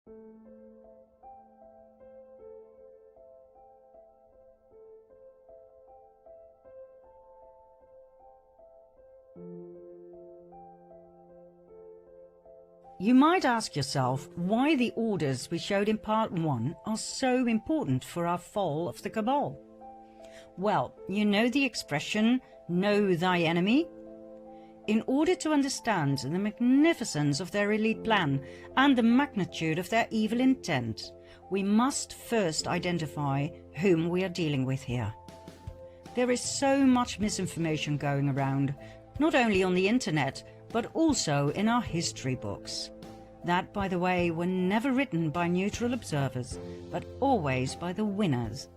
You might ask yourself why the orders we showed in part 1 are so important for our fall of the Cabal. Well, you know the expression, know thy enemy? In order to understand the magnificence of their elite plan and the magnitude of their evil intent, we must first identify whom we are dealing with here. There is so much misinformation going around, not only on the internet, but also in our history books. That, by the way, were never written by neutral observers, but always by the winners.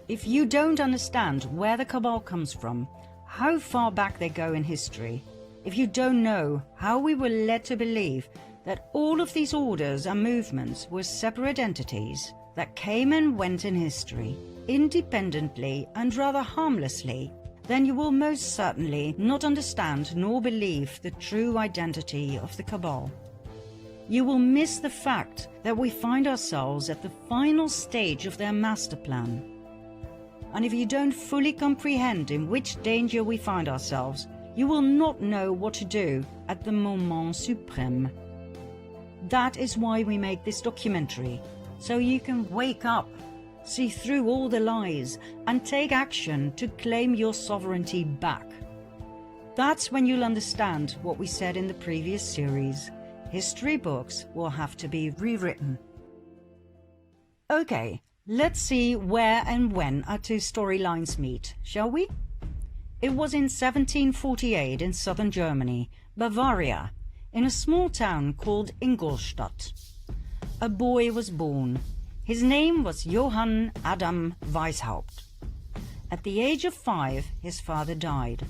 If you don't understand where the Cabal comes from, how far back they go in history, if you don't know how we were led to believe that all of these orders and movements were separate entities that came and went in history, independently and rather harmlessly, then you will most certainly not understand nor believe the true identity of the Cabal. You will miss the fact that we find ourselves at the final stage of their master plan. And if you don't fully comprehend in which danger we find ourselves, you will not know what to do at the moment suprême. That is why we make this documentary, so you can wake up, see through all the lies, and take action to claim your sovereignty back. That's when you'll understand what we said in the previous series. History books will have to be rewritten. Okay, let's see where and when our two storylines meet, shall we? It was in 1748 in southern Germany, Bavaria, in a small town called Ingolstadt. A boy was born. His name was Johann Adam Weishaupt. At the age of 5, his father died.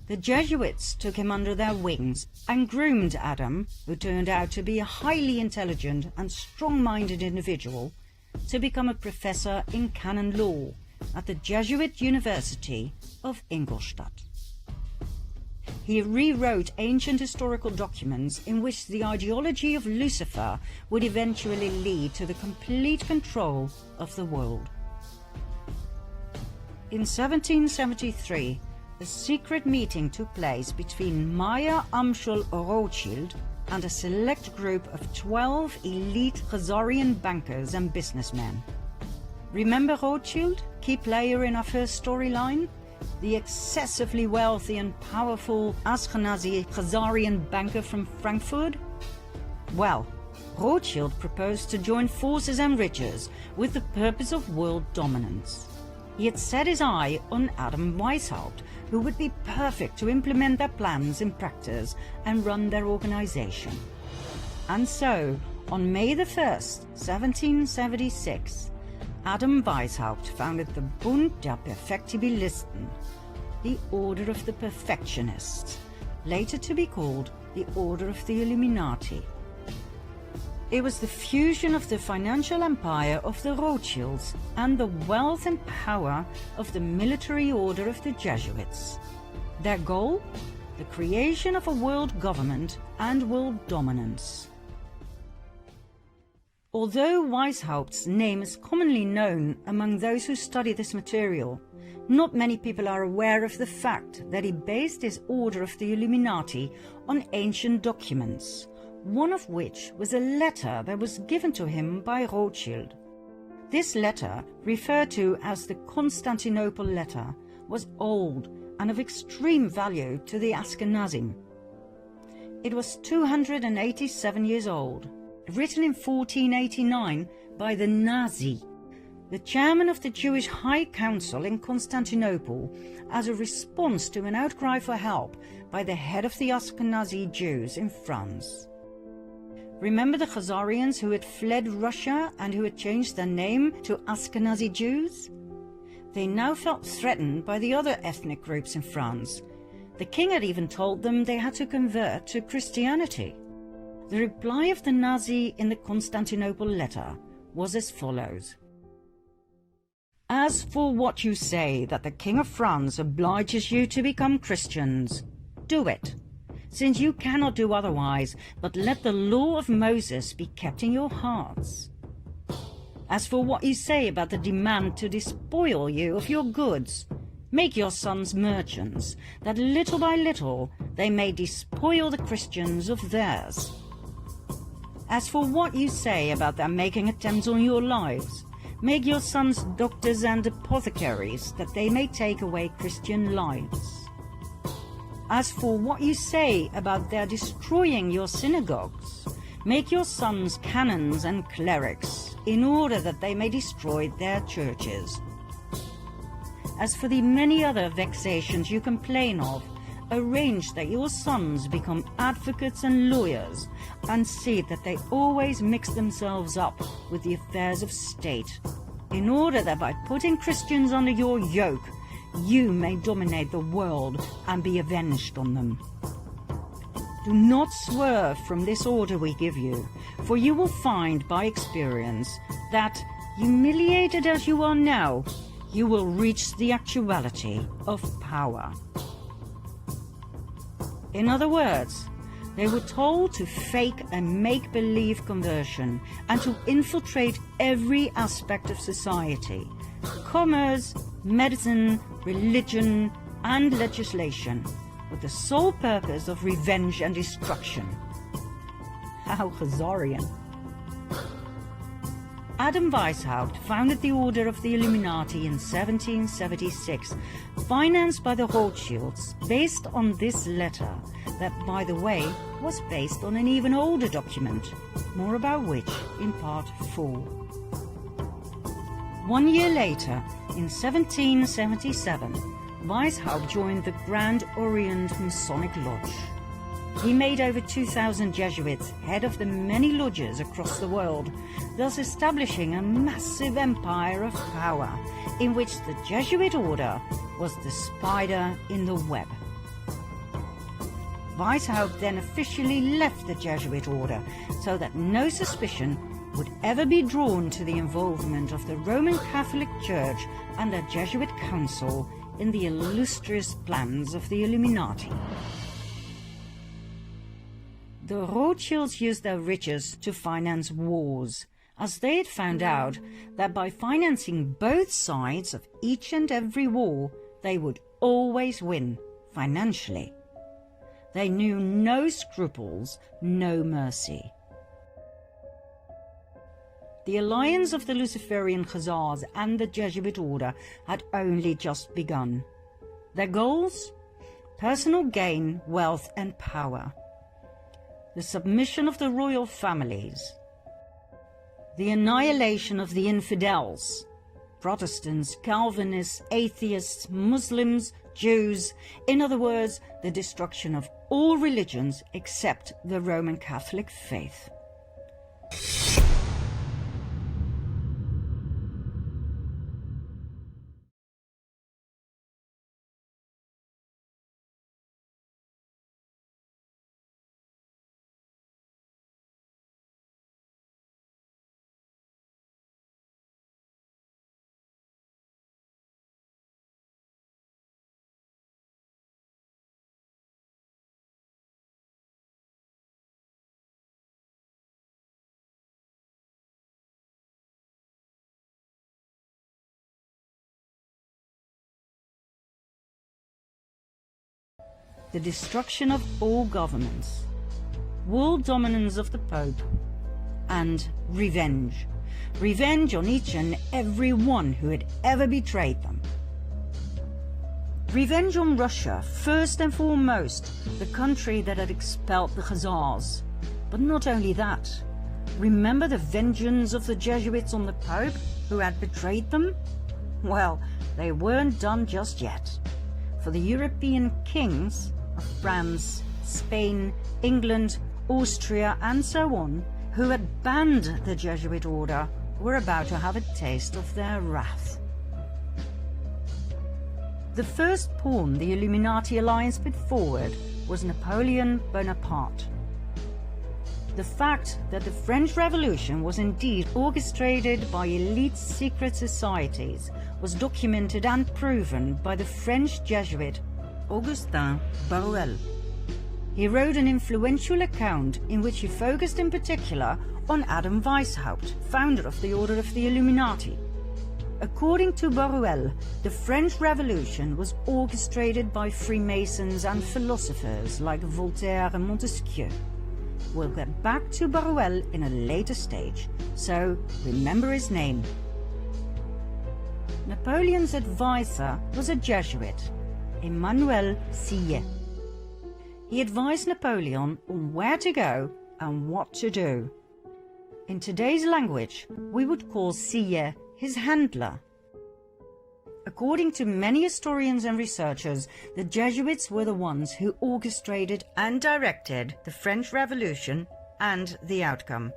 The Jesuits took him under their wings and groomed Adam, who turned out to be a highly intelligent and strong-minded individual, to become a professor in canon law at the Jesuit University of Ingolstadt. He rewrote ancient historical documents in which the ideology of Lucifer would eventually lead to the complete control of the world. In 1773, a secret meeting took place between Meyer Amschel Rothschild and a select group of 12 elite Khazarian bankers and businessmen. Remember Rothschild, key player in our first storyline? The excessively wealthy and powerful Ashkenazi Khazarian banker from Frankfurt? Well, Rothschild proposed to join forces and riches with the purpose of world dominance. He had set his eye on Adam Weishaupt, who would be perfect to implement their plans in practice and run their organization. And so, on May the 1st, 1776, Adam Weishaupt founded the Bund der Perfektibilisten, the Order of the Perfectionists, later to be called the Order of the Illuminati. It was the fusion of the financial empire of the Rothschilds and the wealth and power of the military order of the Jesuits. Their goal? The creation of a world government and world dominance. Although Weishaupt's name is commonly known among those who study this material, not many people are aware of the fact that he based his Order of the Illuminati on ancient documents, one of which was a letter that was given to him by Rothschild. This letter, referred to as the Constantinople letter, was old and of extreme value to the Ashkenazim. It was 287 years old, written in 1489 by the Nazi, the chairman of the Jewish High Council in Constantinople, as a response to an outcry for help by the head of the Ashkenazi Jews in France. Remember the Khazarians who had fled Russia and who had changed their name to Ashkenazi Jews? They now felt threatened by the other ethnic groups in France. The king had even told them they had to convert to Christianity. The reply of the Nazi in the Constantinople letter was as follows. As for what you say that the King of France obliges you to become Christians, do it. since you cannot do otherwise but let the law of Moses be kept in your hearts. As for what you say about the demand to despoil you of your goods, make your sons merchants, that little by little they may despoil the Christians of theirs. As for what you say about their making attempts on your lives, make your sons doctors and apothecaries, that they may take away Christian lives. As for what you say about their destroying your synagogues, make your sons canons and clerics, in order that they may destroy their churches. As for the many other vexations you complain of, arrange that your sons become advocates and lawyers, and see that they always mix themselves up with the affairs of state, in order that by putting Christians under your yoke, you may dominate the world and be avenged on them. Do not swerve from this order we give you, for you will find by experience that, humiliated as you are now, you will reach the actuality of power. In other words, they were told to fake a make-believe conversion and to infiltrate every aspect of society: commerce, medicine, religion, and legislation, with the sole purpose of revenge and destruction. How Khazarian. Adam Weishaupt founded the Order of the Illuminati in 1776, financed by the Rothschilds, based on this letter, that, by the way, was based on an even older document, more about which in part 4. 1 year later, in 1777, Weishaupt joined the Grand Orient Masonic Lodge. He made over 2,000 Jesuits head of the many lodges across the world, thus establishing a massive empire of power, in which the Jesuit order was the spider in the web. Weishaupt then officially left the Jesuit order, so that no suspicion would ever be drawn to the involvement of the Roman Catholic Church and the Jesuit Council in the illustrious plans of the Illuminati. The Rothschilds used their riches to finance wars, as they had found out that by financing both sides of each and every war, they would always win financially. They knew no scruples, no mercy. The alliance of the Luciferian Khazars and the Jesuit order had only just begun. Their goals? Personal gain, wealth and power. The submission of the royal families. The annihilation of the infidels. Protestants, Calvinists, atheists, Muslims, Jews. In other words, the destruction of all religions except the Roman Catholic faith. The destruction of all governments, world dominance of the Pope, and revenge. Revenge on each and every one who had ever betrayed them. Revenge on Russia, first and foremost, the country that had expelled the Khazars. But not only that. Remember the vengeance of the Jesuits on the Pope, who had betrayed them? Well, they weren't done just yet. For the European kings of France, Spain, England, Austria, and so on, who had banned the Jesuit order, were about to have a taste of their wrath. The first pawn the Illuminati alliance put forward was Napoleon Bonaparte. The fact that the French Revolution was indeed orchestrated by elite secret societies was documented and proven by the French Jesuit Augustin Barruel. He wrote an influential account in which he focused in particular on Adam Weishaupt, founder of the Order of the Illuminati. According to Baruel, the French Revolution was orchestrated by Freemasons and philosophers like Voltaire and Montesquieu. We'll get back to Baruel in a later stage, so remember his name. Napoleon's advisor was a Jesuit, Emmanuel Sillet. He advised Napoleon on where to go and what to do. In today's language, we would call Sillet his handler. According to many historians and researchers, the Jesuits were the ones who orchestrated and directed the French Revolution and the outcome.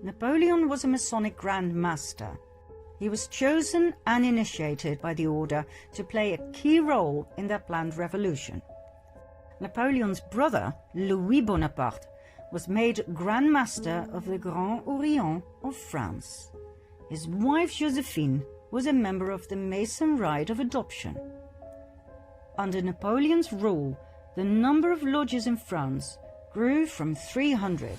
Napoleon was a Masonic Grand Master. He was chosen and initiated by the order to play a key role in their planned revolution. Napoleon's brother, Louis Bonaparte, was made Grand Master of the Grand Orient of France. His wife Josephine was a member of the Mason Rite of Adoption. Under Napoleon's rule, the number of lodges in France grew from 300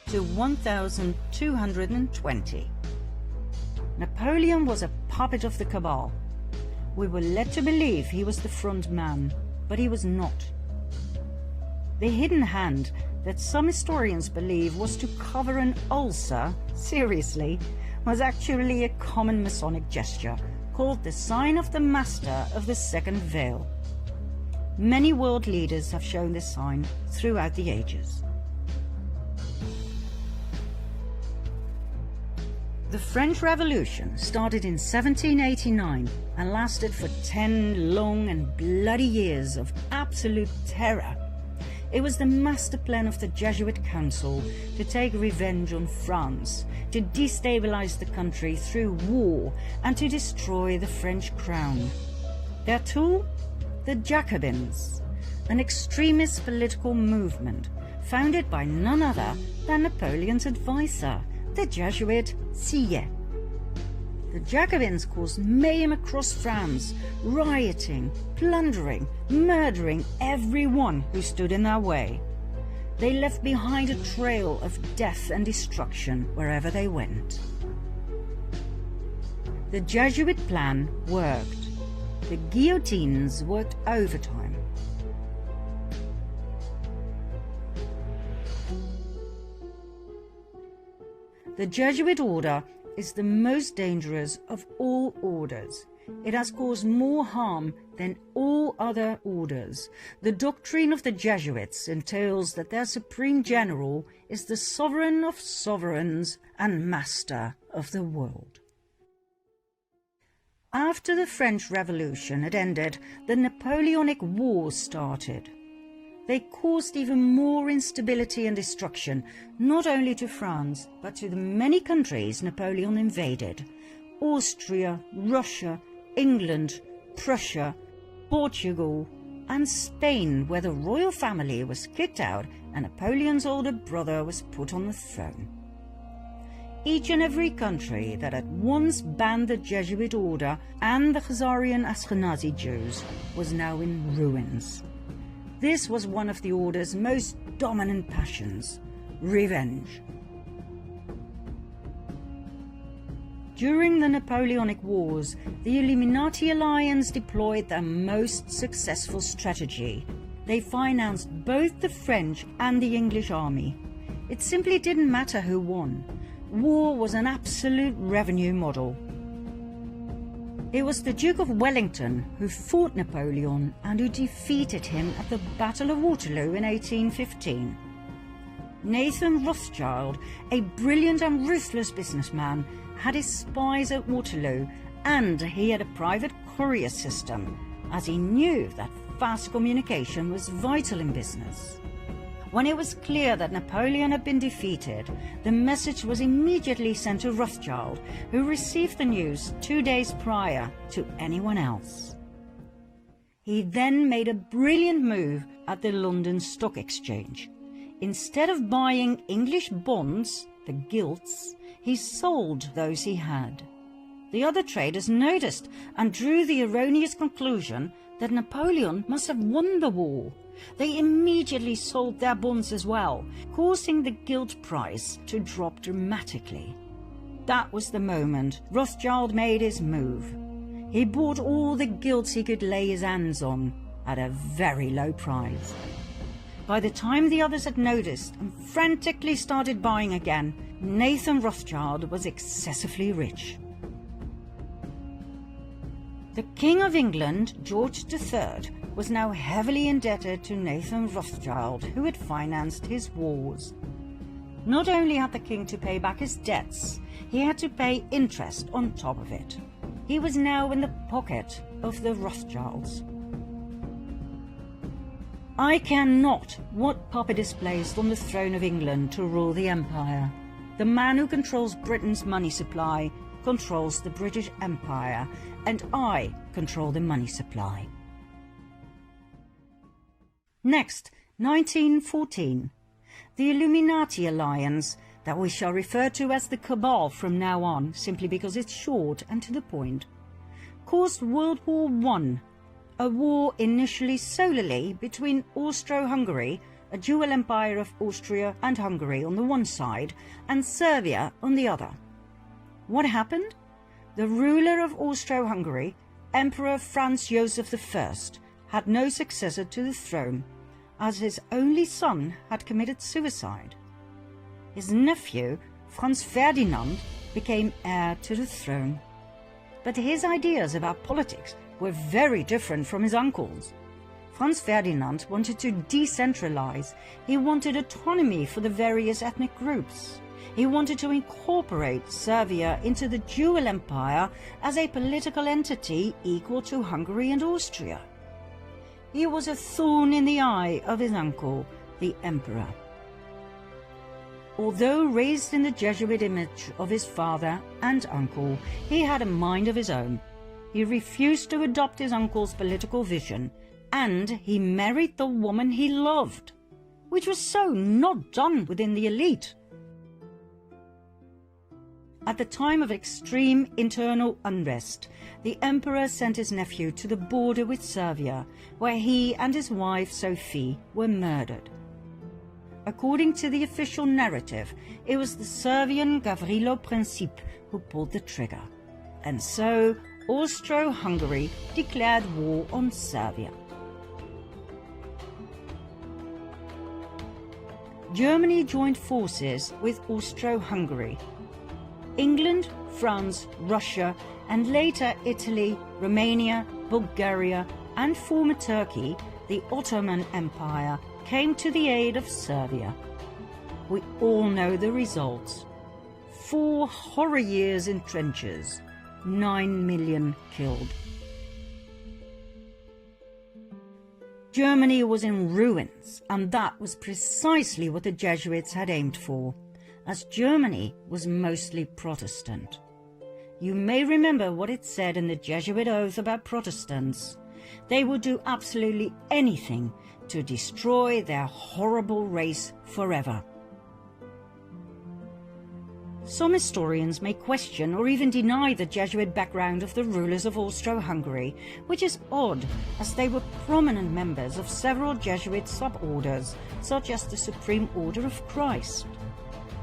to 1,220. Napoleon was a puppet of the cabal. We were led to believe he was the front man, but he was not. The hidden hand that some historians believe was to cover an ulcer, seriously, was actually a common Masonic gesture called the sign of the Master of the Second Veil. Many world leaders have shown this sign throughout the ages. The French Revolution started in 1789 and lasted for 10 long and bloody years of absolute terror. It was the master plan of the Jesuit Council to take revenge on France, to destabilize the country through war, and to destroy the French crown. Their tool? The Jacobins, an extremist political movement founded by none other than Napoleon's advisor, the Jesuit Sillet. The Jacobins caused mayhem across France, rioting, plundering, murdering everyone who stood in their way. They left behind a trail of death and destruction wherever they went. The Jesuit plan worked. The guillotines worked overtime. The Jesuit order is the most dangerous of all orders. It has caused more harm than all other orders. The doctrine of the Jesuits entails that their supreme general is the sovereign of sovereigns and master of the world. After the French Revolution had ended, the Napoleonic Wars started. They caused even more instability and destruction, not only to France, but to the many countries Napoleon invaded: Austria, Russia, England, Prussia, Portugal, and Spain, where the royal family was kicked out and Napoleon's older brother was put on the throne. Each and every country that had once banned the Jesuit order and the Khazarian Ashkenazi Jews was now in ruins. This was one of the order's most dominant passions: revenge. During the Napoleonic Wars, the Illuminati alliance deployed their most successful strategy. They financed both the French and the English army. It simply didn't matter who won. War was an absolute revenue model. It was the Duke of Wellington who fought Napoleon and who defeated him at the Battle of Waterloo in 1815. Nathan Rothschild, a brilliant and ruthless businessman, had his spies at Waterloo, and he had a private courier system, as he knew that fast communication was vital in business. When it was clear that Napoleon had been defeated, the message was immediately sent to Rothschild, who received the news 2 days prior to anyone else. He then made a brilliant move at the London Stock Exchange. Instead of buying English bonds, the gilts, he sold those he had. The other traders noticed and drew the erroneous conclusion that Napoleon must have won the war. They immediately sold their bonds as well, causing the gilt price to drop dramatically. That was the moment Rothschild made his move. He bought all the gilts he could lay his hands on at a very low price. By the time the others had noticed and frantically started buying again, Nathan Rothschild was excessively rich. The King of England, George III, was now heavily indebted to Nathan Rothschild, who had financed his wars. Not only had the king to pay back his debts, he had to pay interest on top of it. He was now in the pocket of the Rothschilds. I care not what puppet is placed on the throne of England to rule the empire. The man who controls Britain's money supply controls the British Empire, and I control the money supply. Next, 1914. The Illuminati alliance, that we shall refer to as the Cabal from now on, simply because it's short and to the point, caused World War I, a war initially solely between Austro-Hungary, a dual empire of Austria and Hungary on the one side, and Serbia on the other. What happened? The ruler of Austro-Hungary, Emperor Franz Joseph I, had no successor to the throne, as his only son had committed suicide. His nephew, Franz Ferdinand, became heir to the throne. But his ideas about politics were very different from his uncle's. Franz Ferdinand wanted to decentralize. He wanted autonomy for the various ethnic groups. He wanted to incorporate Serbia into the dual empire as a political entity equal to Hungary and Austria. He was a thorn in the eye of his uncle, the emperor. Although raised in the Jesuit image of his father and uncle, he had a mind of his own. He refused to adopt his uncle's political vision, and he married the woman he loved, which was so not done within the elite. At the time of extreme internal unrest, the emperor sent his nephew to the border with Serbia, where he and his wife Sophie were murdered. According to the official narrative, it was the Serbian Gavrilo Princip who pulled the trigger, and so Austro-Hungary declared war on Serbia. Germany joined forces with Austro-Hungary. England, France, Russia, and later Italy, Romania, Bulgaria, and former Turkey, the Ottoman Empire, came to the aid of Serbia. We all know the results. 4 horror years in trenches, 9 million killed. Germany was in ruins, and that was precisely what the Jesuits had aimed for, as Germany was mostly Protestant. You may remember what it said in the Jesuit oath about Protestants. They would do absolutely anything to destroy their horrible race forever. Some historians may question or even deny the Jesuit background of the rulers of Austro-Hungary, which is odd, as they were prominent members of several Jesuit suborders, such as the Supreme Order of Christ.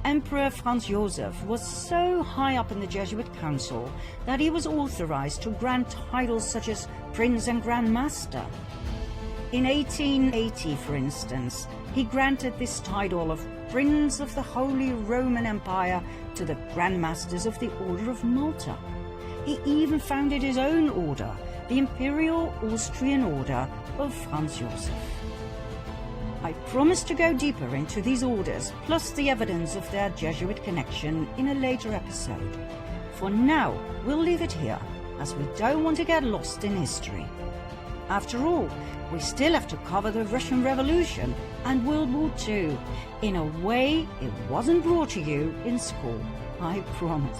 Emperor Franz Joseph was so high up in the Jesuit council that he was authorized to grant titles such as Prince and Grand Master. In 1880, for instance, he granted this title of Prince of the Holy Roman Empire to the Grand Masters of the Order of Malta. He even founded his own order, the Imperial Austrian Order of Franz Joseph. I promise to go deeper into these orders, plus the evidence of their Jesuit connection, in a later episode. For now, we'll leave it here, as we don't want to get lost in history. After all, we still have to cover the Russian Revolution and World War II in a way it wasn't brought to you in school, I promise.